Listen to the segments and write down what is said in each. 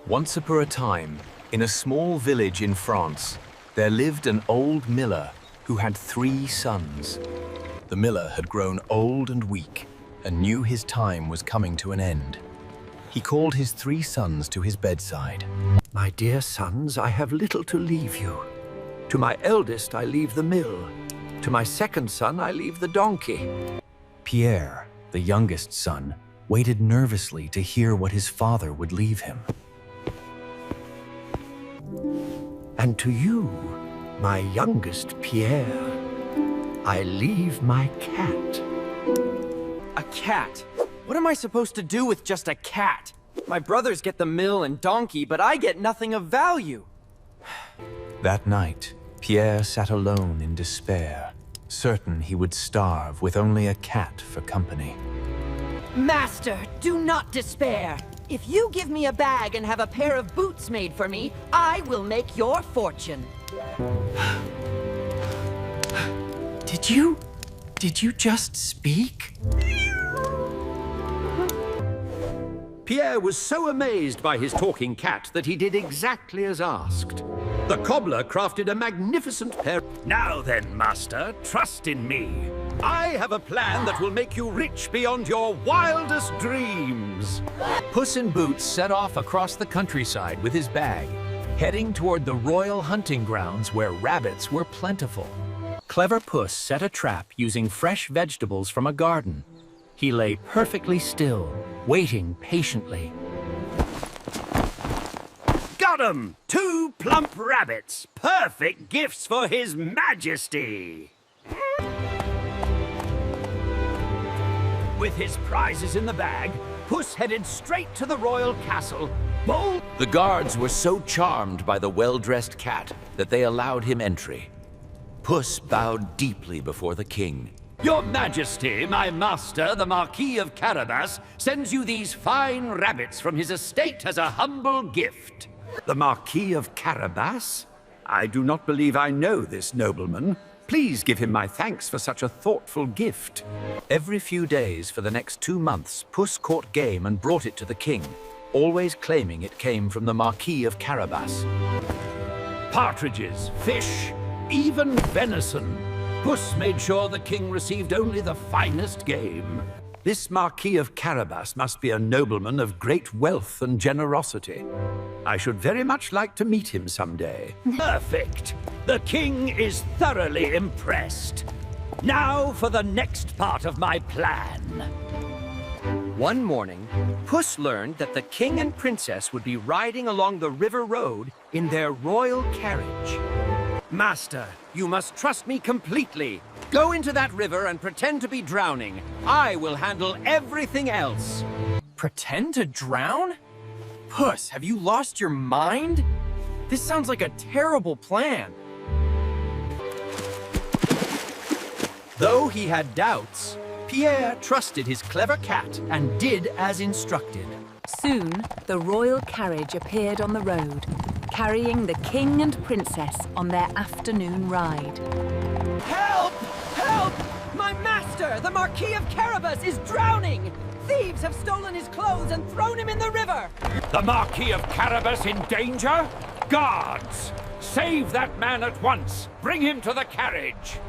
Once upon a time, in a small village in France, there lived an old miller who had 3 sons. The miller had grown old and weak and knew his time was coming to an end. He called his 3 sons to his bedside. My dear sons, I have little to leave you. To my eldest, I leave the mill. To my second son, I leave the donkey. Pierre, the youngest son, waited nervously to hear what his father would leave him. And to you, my youngest Pierre, I leave my cat. A cat? What am I supposed to do with just a cat? My brothers get the mill and donkey, but I get nothing of value. That night, Pierre sat alone in despair, certain he would starve with only a cat for company. Master, do not despair. If you give me a bag and have a pair of boots made for me, I will make your fortune. Did you just speak? Pierre was so amazed by his talking cat that he did exactly as asked. The cobbler crafted a magnificent pair. Now then, master, trust in me. I have a plan that will make you rich beyond your wildest dreams. Puss in Boots set off across the countryside with his bag, heading toward the royal hunting grounds where rabbits were plentiful. Clever Puss set a trap using fresh vegetables from a garden. He lay perfectly still, waiting patiently. Got 'em! 2 plump rabbits, perfect gifts for His Majesty. With his prizes in the bag, Puss headed straight to the royal castle. Bold. The guards were so charmed by the well-dressed cat that they allowed him entry. Puss bowed deeply before the king. Your Majesty, my master, the Marquis of Carabas, sends you these fine rabbits from his estate as a humble gift. The Marquis of Carabas? I do not believe I know this nobleman. Please give him my thanks for such a thoughtful gift. Every few days for the next 2 months, Puss caught game and brought it to the king, always claiming it came from the Marquis of Carabas. Partridges, fish, even venison. Puss made sure the king received only the finest game. This Marquis of Carabas must be a nobleman of great wealth and generosity. I should very much like to meet him someday. Perfect! The king is thoroughly impressed. Now for the next part of my plan. One morning, Puss learned that the king and princess would be riding along the river road in their royal carriage. Master, you must trust me completely. Go into that river and pretend to be drowning. I will handle everything else. Pretend to drown? Puss, have you lost your mind? This sounds like a terrible plan. Though he had doubts, Pierre trusted his clever cat and did as instructed. Soon, the royal carriage appeared on the road, carrying the king and princess on their afternoon ride. Help! Help! My master, the Marquis of Carabas, is drowning! Thieves have stolen his clothes and thrown him in the river! The Marquis of Carabas in danger? Guards! Save that man at once! Bring him to the carriage!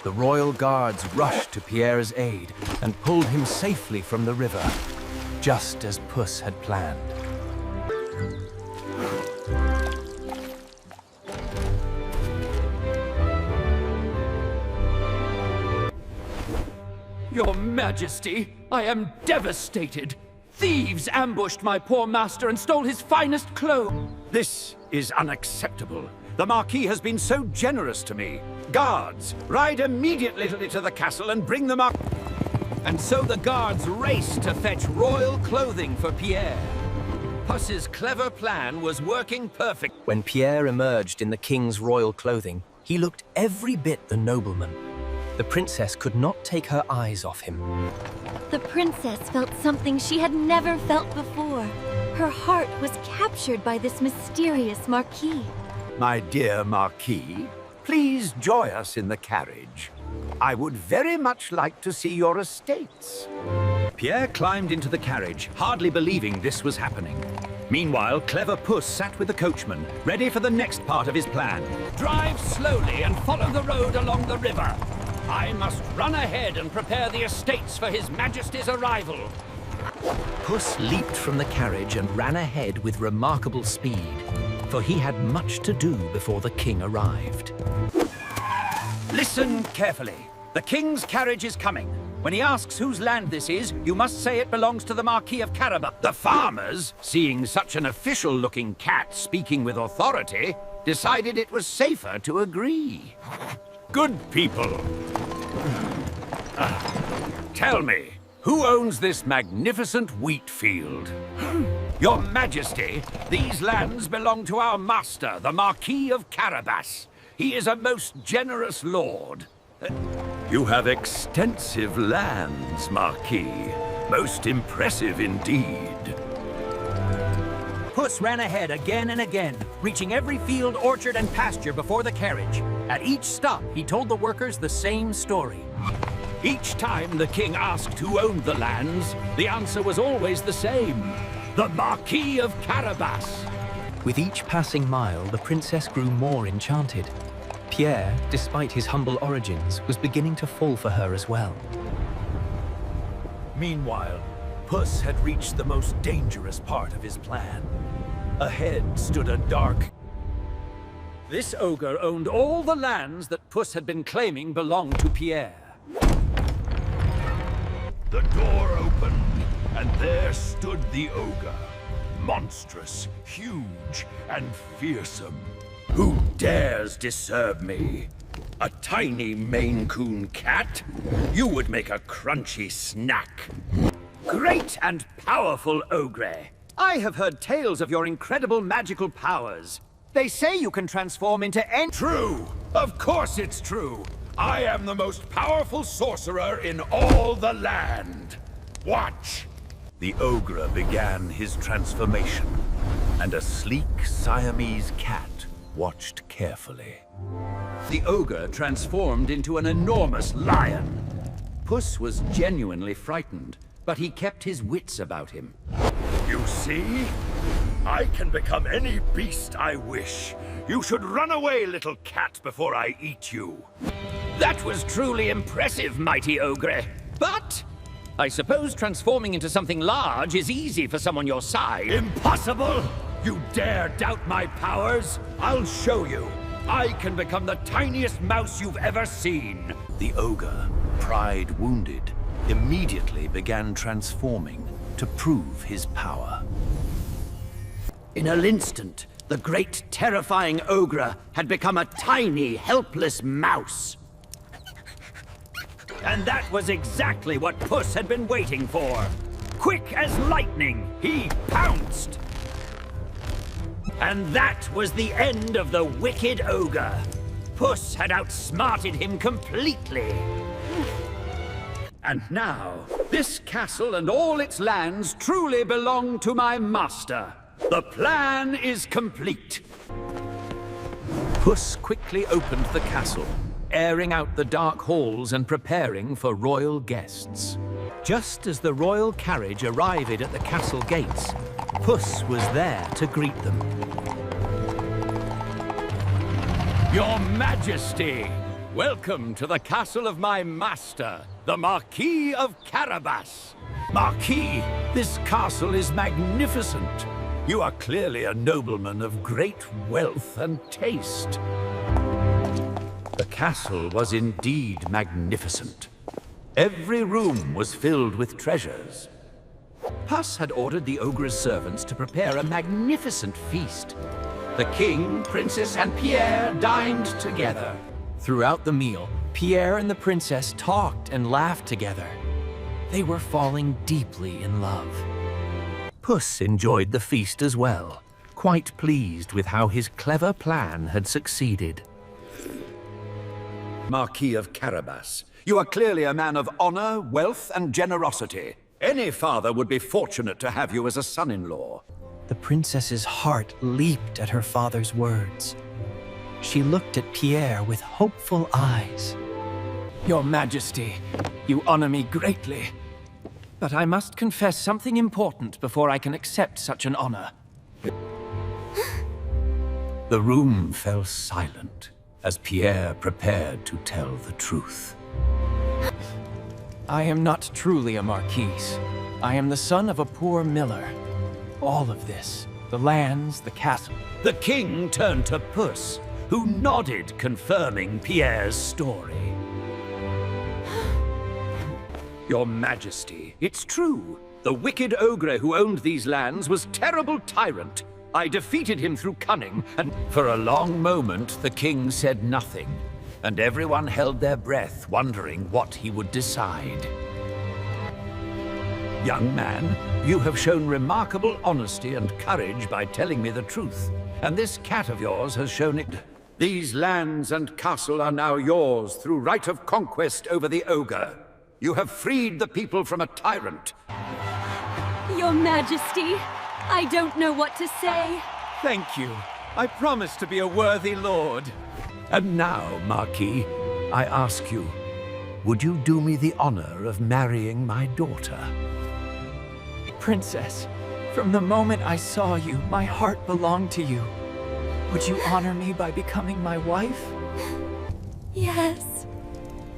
The royal guards rushed to Pierre's aid and pulled him safely from the river, just as Puss had planned. Your Majesty, I am devastated. Thieves ambushed my poor master and stole his finest clothes. This is unacceptable. The Marquis has been so generous to me. Guards, ride immediately to the castle and bring them up. And so the guards raced to fetch royal clothing for Pierre. Puss's clever plan was working perfect. When Pierre emerged in the king's royal clothing, he looked every bit the nobleman. The princess could not take her eyes off him. The princess felt something she had never felt before. Her heart was captured by this mysterious Marquis. My dear Marquis, please join us in the carriage. I would very much like to see your estates. Pierre climbed into the carriage, hardly believing this was happening. Meanwhile, clever Puss sat with the coachman, ready for the next part of his plan. Drive slowly and follow the road along the river. I must run ahead and prepare the estates for His Majesty's arrival. Puss leaped from the carriage and ran ahead with remarkable speed, for he had much to do before the king arrived. Listen carefully. The king's carriage is coming. When he asks whose land this is, you must say it belongs to the Marquis of Carabas. The farmers, seeing such an official-looking cat speaking with authority, decided it was safer to agree. Good people. Tell me, who owns this magnificent wheat field? Your Majesty, these lands belong to our master, the Marquis of Carabas. He is a most generous lord. You have extensive lands, Marquis. Most impressive indeed. Puss ran ahead again and again, reaching every field, orchard, and pasture before the carriage. At each stop, he told the workers the same story. Each time the king asked who owned the lands, the answer was always the same. The Marquis of Carabas. With each passing mile, the princess grew more enchanted. Pierre, despite his humble origins, was beginning to fall for her as well. Meanwhile, Puss had reached the most dangerous part of his plan. Ahead stood a dark... This ogre owned all the lands that Puss had been claiming belonged to Pierre. The door opened, and there stood the ogre. Monstrous, huge, and fearsome. Who dares disturb me? A tiny Maine Coon cat? You would make a crunchy snack. Great and powerful ogre. I have heard tales of your incredible magical powers. They say you can transform into any... True! Of course it's true! I am the most powerful sorcerer in all the land. Watch! The ogre began his transformation, and a sleek Siamese cat watched carefully. The ogre transformed into an enormous lion. Puss was genuinely frightened, but he kept his wits about him. You see? I can become any beast I wish. You should run away, little cat, before I eat you. That was truly impressive, mighty ogre. But I suppose transforming into something large is easy for someone your size. Impossible! You dare doubt my powers? I'll show you. I can become the tiniest mouse you've ever seen. The ogre, pride wounded, immediately began transforming to prove his power. In an instant, the great, terrifying ogre had become a tiny, helpless mouse. And that was exactly what Puss had been waiting for. Quick as lightning, he pounced. And that was the end of the wicked ogre. Puss had outsmarted him completely. And now, this castle and all its lands truly belong to my master. The plan is complete. Puss quickly opened the castle, airing out the dark halls and preparing for royal guests. Just as the royal carriage arrived at the castle gates, Puss was there to greet them. Your Majesty, welcome to the castle of my master, the Marquis of Carabas. Marquis, this castle is magnificent. You are clearly a nobleman of great wealth and taste. The castle was indeed magnificent. Every room was filled with treasures. Puss had ordered the ogre's servants to prepare a magnificent feast. The king, princess, and Pierre dined together. Throughout the meal, Pierre and the princess talked and laughed together. They were falling deeply in love. Puss enjoyed the feast as well, quite pleased with how his clever plan had succeeded. Marquis of Carabas, you are clearly a man of honor, wealth, and generosity. Any father would be fortunate to have you as a son-in-law. The princess's heart leaped at her father's words. She looked at Pierre with hopeful eyes. Your Majesty, you honor me greatly. But I must confess something important before I can accept such an honor. The room fell silent as Pierre prepared to tell the truth. I am not truly a marquise. I am the son of a poor miller. All of this, the lands, the castle. The king turned to Puss, who nodded, confirming Pierre's story. Your Majesty, it's true. The wicked ogre who owned these lands was terrible tyrant. I defeated him through cunning, and For a long moment, the king said nothing, and everyone held their breath, wondering what he would decide. young man, you have shown remarkable honesty and courage by telling me the truth. And this cat of yours has shown it. These lands and castle are now yours through right of conquest over the ogre. You have freed the people from a tyrant. Your Majesty, I don't know what to say. Thank you. I promise to be a worthy lord. And now, Marquis, I ask you, would you do me the honor of marrying my daughter? Princess, from the moment I saw you, my heart belonged to you. Would you honor me by becoming my wife? Yes.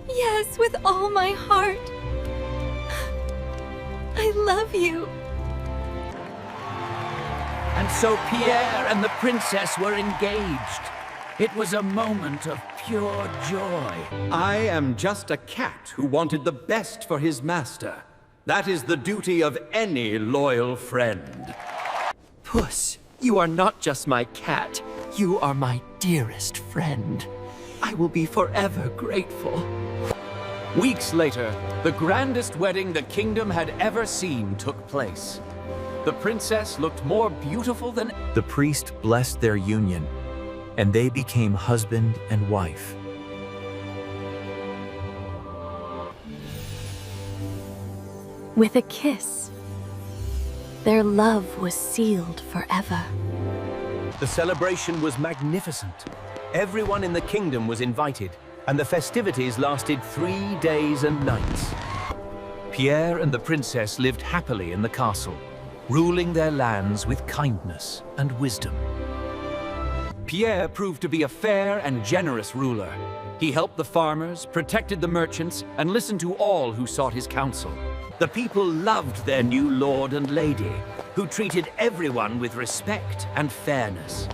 Yes, with all my heart. I love you. And so Pierre and the princess were engaged. It was a moment of pure joy. I am just a cat who wanted the best for his master. That is the duty of any loyal friend. Puss, you are not just my cat. You are my dearest friend. I will be forever grateful. Weeks later, the grandest wedding the kingdom had ever seen took place. The princess looked more beautiful than... The priest blessed their union, and they became husband and wife. With a kiss, their love was sealed forever. The celebration was magnificent. Everyone in the kingdom was invited, and the festivities lasted 3 days and nights. Pierre and the princess lived happily in the castle, ruling their lands with kindness and wisdom. Pierre proved to be a fair and generous ruler. He helped the farmers, protected the merchants, and listened to all who sought his counsel. The people loved their new lord and lady, who treated everyone with respect and fairness.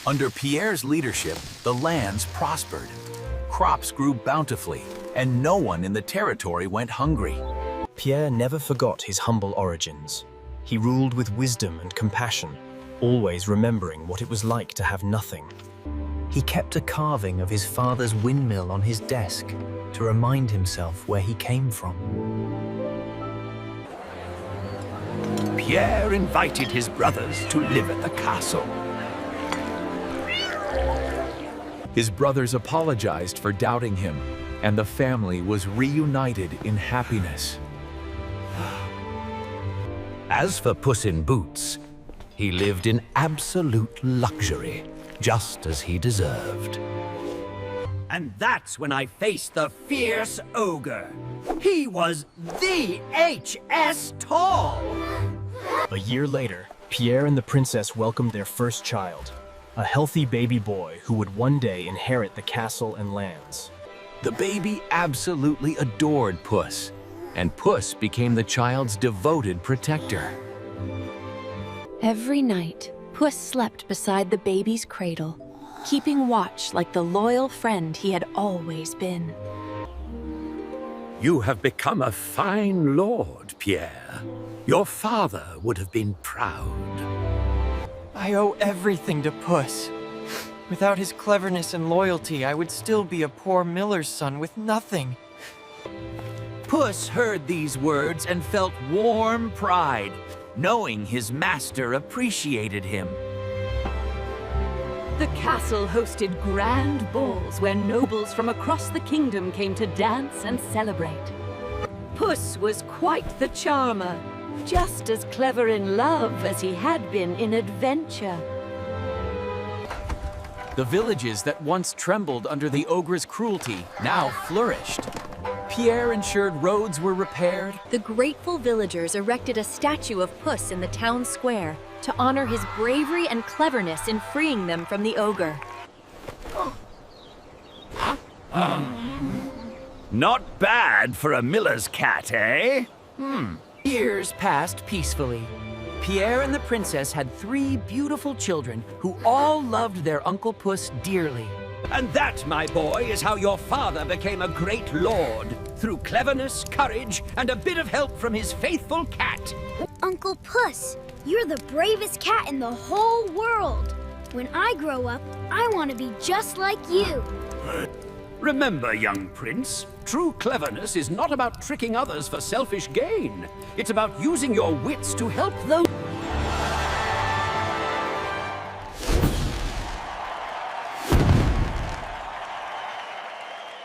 Under Pierre's leadership, the lands prospered. Crops grew bountifully, and no one in the territory went hungry. Pierre never forgot his humble origins. He ruled with wisdom and compassion, always remembering what it was like to have nothing. He kept a carving of his father's windmill on his desk to remind himself where he came from. Pierre invited his brothers to live at the castle. His brothers apologized for doubting him, and the family was reunited in happiness. As for Puss in Boots, he lived in absolute luxury, just as he deserved. And that's when I faced the fierce ogre. He was the HS tall. A year later, Pierre and the princess welcomed their first child, a healthy baby boy who would one day inherit the castle and lands. The baby absolutely adored Puss, and Puss became the child's devoted protector. Every night, Puss slept beside the baby's cradle, keeping watch like the loyal friend he had always been. You have become a fine lord, Pierre. Your father would have been proud. I owe everything to Puss. Without his cleverness and loyalty, I would still be a poor miller's son with nothing. Puss heard these words and felt warm pride, knowing his master appreciated him. The castle hosted grand balls where nobles from across the kingdom came to dance and celebrate. Puss was quite the charmer, just as clever in love as he had been in adventure. The villages that once trembled under the ogre's cruelty now flourished. Pierre ensured roads were repaired. The grateful villagers erected a statue of Puss in the town square to honor his bravery and cleverness in freeing them from the ogre. Not bad for a miller's cat, eh? Years passed peacefully. Pierre and the princess had 3 beautiful children who all loved their Uncle Puss dearly. And that, my boy, is how your father became a great lord. Through cleverness, courage, and a bit of help from his faithful cat. Uncle Puss, you're the bravest cat in the whole world. When I grow up, I want to be just like you. Remember, young prince, true cleverness is not about tricking others for selfish gain. It's about using your wits to help those...